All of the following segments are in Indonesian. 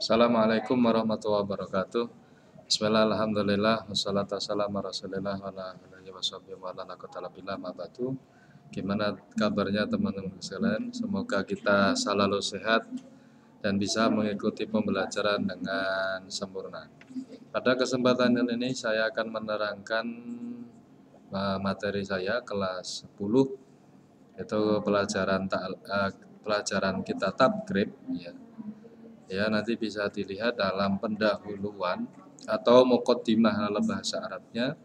Assalamualaikum warahmatullahi wabarakatuh. Bismillah, alhamdulillah, wassalatu wassalamu ala rasulillah wa ala alihi washabihi wa ala naqatalabillah ma'batu. Gimana kabarnya teman-teman sekalian? Semoga kita selalu sehat dan bisa mengikuti pembelajaran dengan sempurna. Pada kesempatan ini saya akan menerangkan materi saya kelas 10, yaitu pelajaran kita takrib ya. Ya, nanti bisa dilihat dalam pendahuluan atau muqaddimah dalam bahasa Arabnya.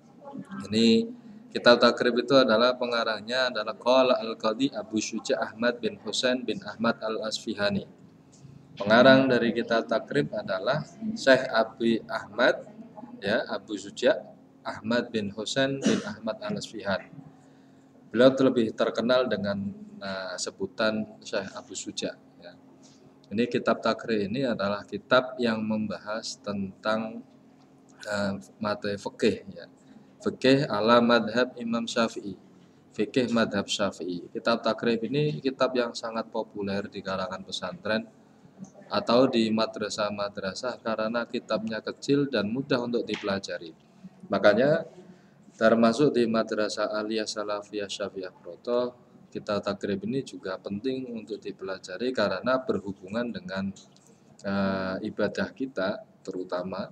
Ini kitab takrib itu adalah pengarangnya adalah Qala Al-Qadhi Abu Syuja Ahmad bin Husain bin Ahmad Al-Asfihani. Pengarang dari kitab takrib adalah Syekh Abi Ahmad ya, Abu Syuja Ahmad bin Husain bin Ahmad Al-Asfihani. Beliau lebih terkenal dengan sebutan Syekh Abu Syuja ya. Ini kitab takrib ini adalah kitab yang membahas tentang materi fikih ya. Fikih ala madhab Imam Syafi'i. Fikih madhab Syafi'i. Kitab takrib ini kitab yang sangat populer di kalangan pesantren atau di madrasah-madrasah karena kitabnya kecil dan mudah untuk dipelajari. Makanya termasuk di Madrasah Aliyah Salafiyah Syafi'iyah Broto, kitab takrib ini juga penting untuk dipelajari karena berhubungan dengan ibadah kita terutama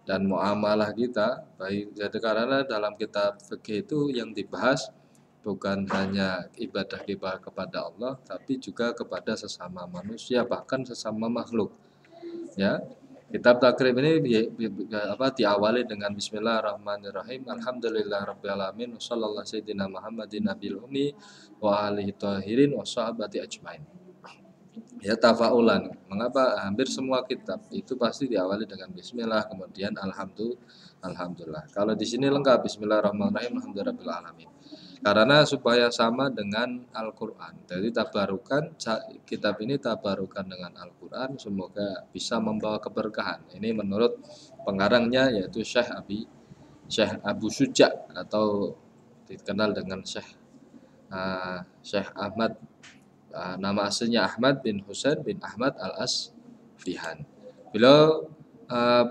dan muamalah kita. Baik, jadi karena dalam kitab fikih itu yang dibahas bukan hanya ibadah kita kepada Allah, tapi juga kepada sesama manusia, bahkan sesama makhluk. Ya, kitab takrib ini diawali dengan Bismillahirrahmanirrahim. Alhamdulillahirabbil alamin. Wassallallahu sayyidina Muhammadin nabiyil ummi wa alihi thahirin wa sahabati ajmain. Ya, tafaulan. Mengapa hampir semua kitab itu pasti diawali dengan bismillah, kemudian alhamdulillah. Kalau di sini lengkap Bismillahirrahmanirrahim, alhamdulillahirabbil alamin. Karena supaya sama dengan Al-Qur'an. Jadi tabarukan kitab ini tabarukan dengan Al-Qur'an, semoga bisa membawa keberkahan. Ini menurut pengarangnya yaitu Syekh Abu Syuja atau dikenal dengan Syekh Ahmad. Nama aslinya Ahmad bin Husain bin Ahmad Al-Asfihan. Beliau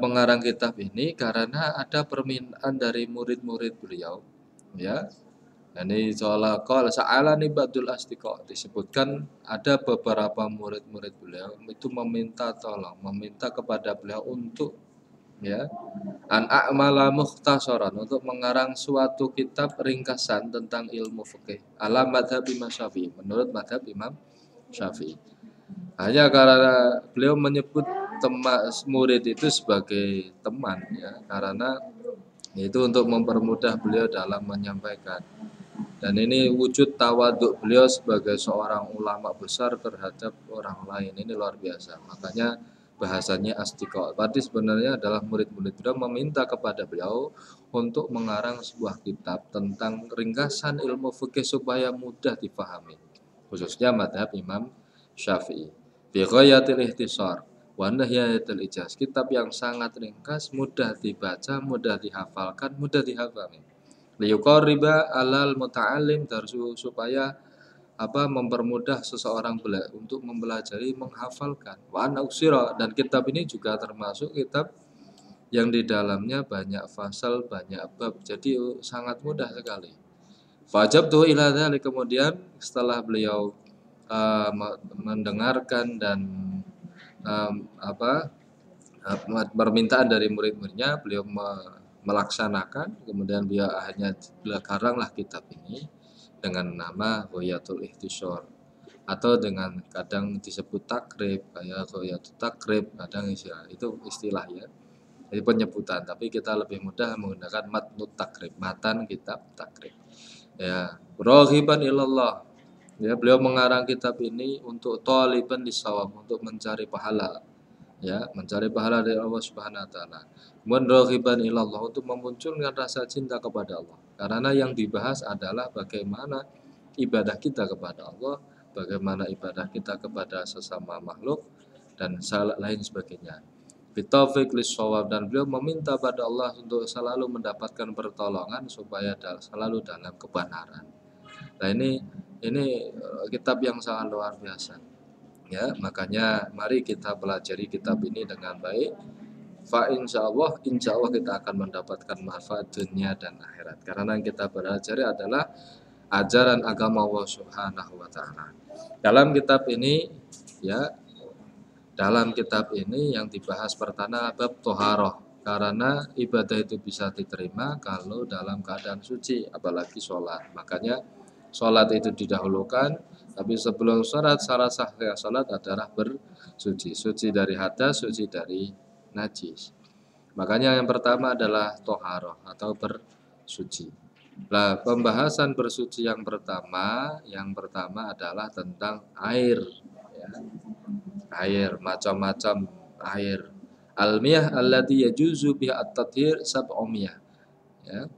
pengarang kitab ini karena ada permintaan dari murid-murid beliau ya. Ini soal qala sa'alani ba'dul asdiqa, disebutkan ada beberapa murid-murid beliau itu meminta tolong, meminta kepada beliau untuk ya an a'mala mukhtasaran, untuk mengarang suatu kitab ringkasan tentang ilmu fikih ala madhab Imam Syafi'i, menurut madhab Imam Syafi'i. Hanya karena beliau menyebut murid itu sebagai teman ya, karena itu untuk mempermudah beliau dalam menyampaikan. Dan ini wujud tawaduk beliau sebagai seorang ulama besar terhadap orang lain, ini luar biasa. Makanya bahasanya asdiqa. Berarti sebenarnya adalah murid-murid beliau meminta kepada beliau untuk mengarang sebuah kitab tentang ringkasan ilmu fikih supaya mudah dipahami, khususnya madhab Imam Syafi'i. Bi ghayatil ikhtisar wa nahiyatil ijaz. Kitab yang sangat ringkas, mudah dibaca, mudah dihafalkan, mudah dihafami. Liyuqarriba alal muta'allim darsu, supaya mempermudah seseorang untuk mempelajari, menghafalkan. Wa anauksira, dan kitab ini juga termasuk kitab yang di dalamnya banyak fasal, banyak bab, jadi sangat mudah sekali. Fajabtu ila dzalik, kemudian setelah beliau mendengarkan dan permintaan dari murid-muridnya, beliau melaksanakan, kemudian beliau akhirnya karanglah kitab ini dengan nama Ghayatul Ikhtisar, atau dengan kadang disebut takrib, kayak Ghayatul Takrib, kadang istilah itu istilah ya, jadi penyebutan, tapi kita lebih mudah menggunakan matnut takrib, matan kitab takrib ya. Raghiban ilallah ya, beliau mengarang kitab ini untuk thaliban lisawab, untuk mencari pahala ya, mencari pahala dari Allah Subhanahu wa taala. Raghiban ilallah, untuk memunculkan rasa cinta kepada Allah. Karena yang dibahas adalah bagaimana ibadah kita kepada Allah, bagaimana ibadah kita kepada sesama makhluk dan lain sebagainya. Bitaufiq lis-shawab, dan beliau meminta pada Allah untuk selalu mendapatkan pertolongan supaya selalu dalam kebenaran. Nah, ini kitab yang sangat luar biasa. Ya, makanya mari kita pelajari kitab ini dengan baik. Fa insya Allah kita akan mendapatkan manfaat dunia dan akhirat. Karena yang kita pelajari adalah ajaran agama Allah Subhanahu wa taala. Dalam kitab ini ya, dalam kitab ini yang dibahas pertama bab toharoh, karena ibadah itu bisa diterima kalau dalam keadaan suci, apalagi sholat. Makanya sholat itu didahulukan, tapi sebelum sholat syarat sahnya sholat adalah bersuci, suci dari hadas, suci dari najis. Makanya yang pertama adalah toharoh atau bersuci. Nah, pembahasan bersuci yang pertama adalah tentang air. Ya. Air, macam-macam air. Al-miyah allati yajuzu biha at-tathhir sab'umiyah. Ya.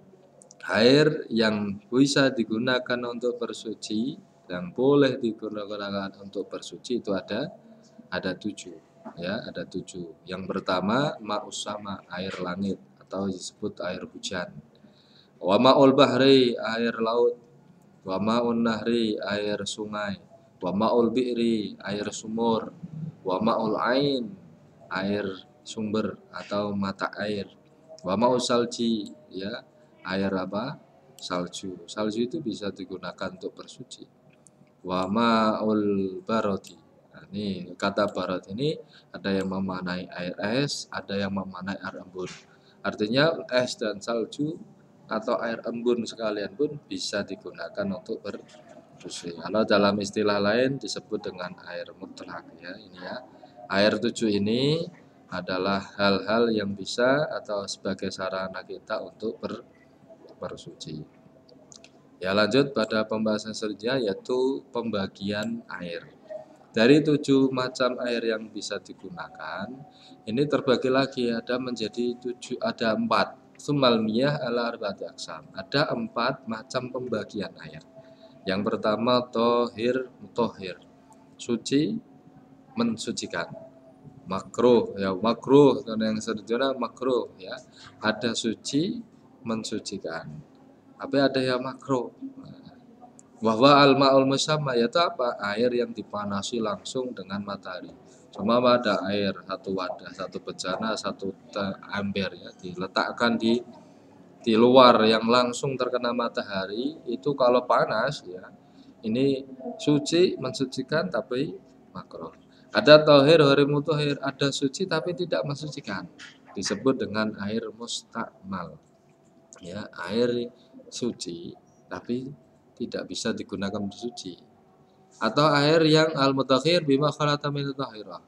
Air yang bisa digunakan untuk bersuci, yang boleh digunakan untuk bersuci itu ada 7. Ya, ada 7. Yang pertama ma'us sama, air langit atau disebut air hujan. Wa ma'ul bahri, air laut. Wa ma'un nahri, air sungai. Wa ma'ul bi'ri, air sumur. Wa ma'ul ain, air sumber atau mata air. Wa ma'ul salji, ya, air apa? Salju. Salju itu bisa digunakan untuk bersuci. Wa ma'ul barodi. Nah, ini kata barat ini ada yang memaknai air es, ada yang memaknai air embun. Artinya es dan salju atau air embun sekalian pun bisa digunakan untuk bersuci. Kalau dalam istilah lain disebut dengan air mutlak, ya. Ini ya. Air 7 ini adalah hal-hal yang bisa atau sebagai sarana kita untuk bersuci. Ya, lanjut pada pembahasan selanjutnya yaitu pembagian air. Dari 7 macam air yang bisa digunakan, ini terbagi lagi ada 4. Sumal miyah ala arba'ati aqsam. Ada 4 macam pembagian air. Yang pertama tohir, mutohir. Suci, mensucikan. Makruh, ya makruh, dan yang selanjutnya makruh, ya. Ada suci, mensucikan. Tapi ada yang makruh. Wahwa al-ma'ul musamma, yaitu apa? Air yang dipanasi langsung dengan matahari. Cuma ada air satu wadah, satu bejana, satu ember, ya, diletakkan di luar yang langsung terkena matahari, itu kalau panas, ya, ini suci, mensucikan tapi makruh. Ada tohir, mutohir, ada suci tapi tidak mensucikan, disebut dengan air mustakmal, ya, air suci tapi tidak bisa digunakan untuk suci. Atau air yang al-mutakhir bima khalata min tahirah.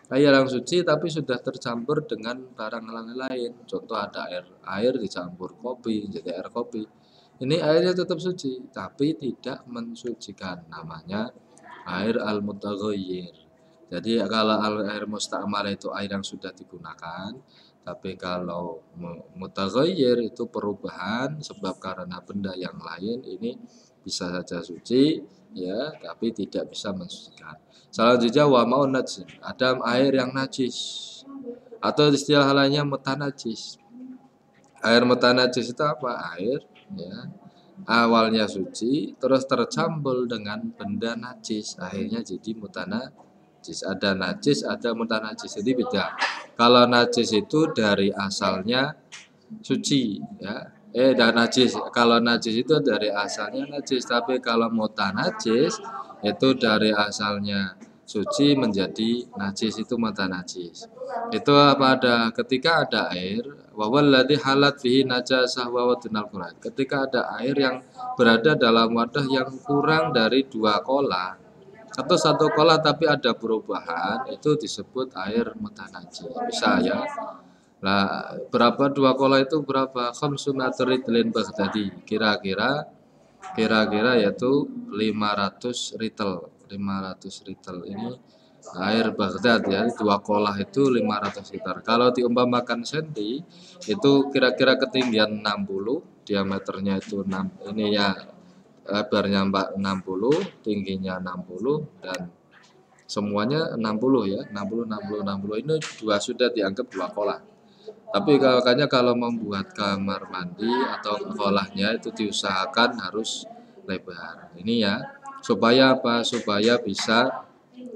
Air yang suci tapi sudah tercampur dengan barang lain. Contoh ada air dicampur kopi jadi air kopi. Ini airnya tetap suci tapi tidak mensucikan. Namanya air al-mutaghayyir. Jadi kalau air mustakmal itu air yang sudah digunakan, tapi kalau mutaghayyir itu perubahan sebab karena benda yang lain, ini bisa saja suci, ya, tapi tidak bisa mensucikan. Selanjutnya wa ma'un najis, ada air yang najis atau istilah lainnya mutanajis. Air mutanajis itu apa? Air, ya, awalnya suci terus tercampur dengan benda najis, akhirnya jadi mutanajis. Ada najis, ada mutanajis, jadi beda. Kalau najis itu dari asalnya suci, ya. Dan najis, kalau najis itu dari asalnya najis, tapi kalau mutanajis itu dari asalnya suci menjadi najis, itu mutanajis. Itu apa? Ada ketika ada air, wawalladzi halat fihi najasah wa wadnal quran. Ketika ada air yang berada dalam wadah yang kurang dari 2 kolah atau 1 kolah tapi ada perubahan, itu disebut air mutanajis. Bisa, ya. Nah, berapa 2 kolah itu berapa? Khamsunatritlin Baghdadi. Kira-kira yaitu 500 ritel. 500 ritel ini air Baghdad, ya. 2 kolah itu 500 liter. Kalau diumpamakan senti, itu kira-kira ketinggian 60, diameternya itu 6, ini ya, lebarnya 60, tingginya 60, dan semuanya 60, ya. 60. Ini sudah dianggap 2 kolah. Tapi makanya kalau membuat kamar mandi atau kolahnya itu diusahakan harus lebar. Ini, ya, supaya apa? Supaya bisa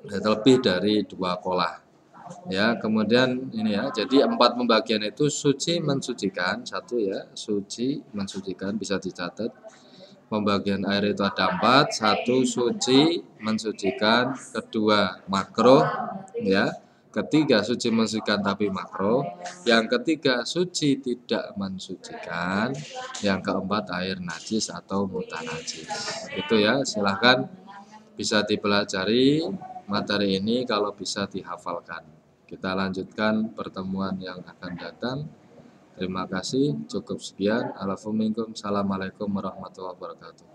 lebih dari 2 kolah. Ya, kemudian ini ya, jadi 4 pembagian itu suci mensucikan, 1 ya, suci mensucikan bisa dicatat. Pembagian air itu ada 4, 1 suci mensucikan, kedua makruh ya, ketiga suci mensucikan tapi makruh, yang ketiga suci tidak mensucikan, yang keempat air najis atau mutanajis. Itu ya, silahkan bisa dipelajari materi ini kalau bisa dihafalkan. Kita lanjutkan pertemuan yang akan datang. Terima kasih, cukup sekian. Assalamualaikum warahmatullahi wabarakatuh.